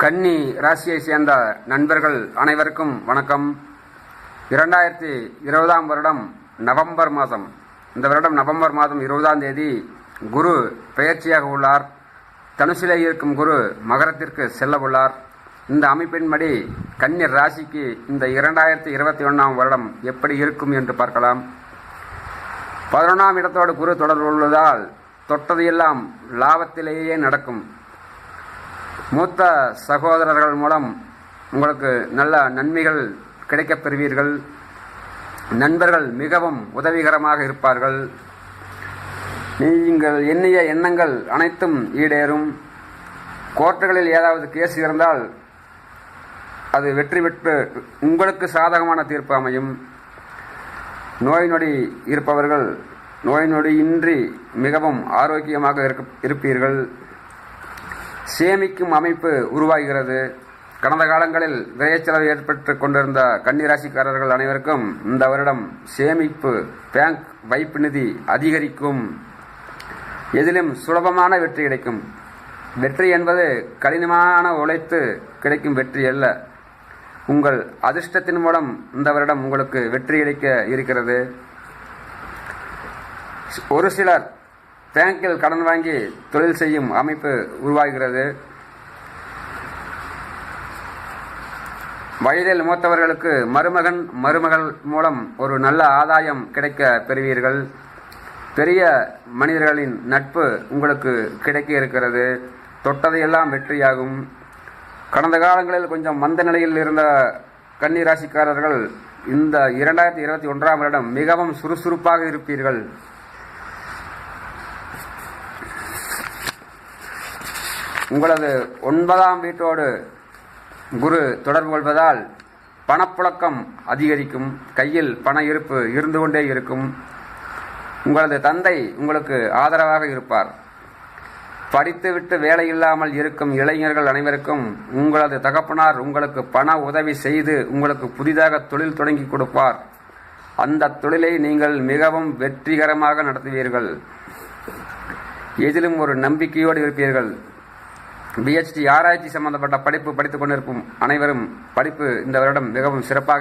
கன்னி ராசியை சேர்ந்த நண்பர்கள் அனைவருக்கும் வணக்கம். 2020 வருடம் நவம்பர் மாதம், இந்த வருடம் நவம்பர் மாதம் 20ஆம் தேதி குரு பெயர்ச்சியாக உள்ளார். தனுசிலே இருக்கும் குரு மகரத்திற்கு செல்ல உள்ளார். இந்த அமைப்பின்படி கன்னி ராசிக்கு இந்த 2021ஆம் வருடம் எப்படி இருக்கும் என்று பார்க்கலாம். 11ஆம் இடத்தோடு குரு தொடர்பு உள்ளதால் தொட்டது எல்லாம் லாபத்திலேயே நடக்கும். மூத்த சகோதரர்கள் மூலம் உங்களுக்கு நல்ல நன்மைகள் கிடைக்கப் பெறுவீர்கள். நண்பர்கள் மிகவும் உதவிகரமாக இருப்பார்கள். நீங்கள் எண்ணிய எண்ணங்கள் அனைத்தும் ஈடேறும். கோர்ட்டுகளில் ஏதாவது கேஸ் இருந்தால் அது வெற்றி பெற்று உங்களுக்கு சாதகமான தீர்ப்பு அமையும். நோய் நொடி இருப்பவர்கள் நோய் நொடியின்றி மிகவும் ஆரோக்கியமாக இருப்பீர்கள். சேமிக்கும் அமைப்பு உருவாகிறது. கடந்த காலங்களில் விரைச்செலவு ஏற்பட்டு கொண்டிருந்த கன்னிராசிக்காரர்கள் அனைவருக்கும் இந்த வருடம் சேமிப்பு, பேங்க் வைப்பு நிதி அதிகரிக்கும். எதிலும் சுலபமான வெற்றி கிடைக்கும். வெற்றி என்பது கடினமான உழைத்து கிடைக்கும் வெற்றி அல்ல. உங்கள் அதிர்ஷ்டத்தின் மூலம் இந்த வருடம் உங்களுக்கு வெற்றி கிடைக்க இருக்கிறது. ஒரு சிலர் பேங்கில் கடன் வாங்கி தொழில் செய்யும் அமைப்பு உருவாகிறது. வயதில் மூத்தவர்களுக்கு மருமகன் மருமகள் மூலம் ஒரு நல்ல ஆதாயம் கிடைக்க பெறுவீர்கள். பெரிய மனிதர்களின் நட்பு உங்களுக்கு கிடைக்க இருக்கிறது. தொட்டதையெல்லாம் வெற்றியாகும். கடந்த காலங்களில் கொஞ்சம் மந்த நிலையில் இருந்த கன்னிராசிக்காரர்கள் இந்த 2021ஆம் வருடம் மிகவும் சுறுசுறுப்பாக இருப்பீர்கள். உங்களது 9ஆம் வீட்டோடு குரு தொடர்பு கொள்வதால் பணப்புழக்கம் அதிகரிக்கும். கையில் பண இருப்பு இருந்து கொண்டே இருக்கும். உங்களது தந்தை உங்களுக்கு ஆதரவாக இருப்பார். படித்துவிட்டு வேலை இல்லாமல் இருக்கும் இளைஞர்கள் அனைவருக்கும் உங்களது தகப்பனார் உங்களுக்கு பண உதவி செய்து உங்களுக்கு புதிதாக தொழில் தொடங்கி கொடுப்பார். அந்த தொழிலை நீங்கள் மிகவும் வெற்றிகரமாக நடத்துவீர்கள். எதிலும் ஒரு நம்பிக்கையோடு இருப்பீர்கள். PhD ஆராய்ச்சி சம்பந்தப்பட்ட படிப்பு படித்துக் கொண்டிருக்கும் அனைவரும் படிப்பு இந்த வருடம் மிகவும் சிறப்பாக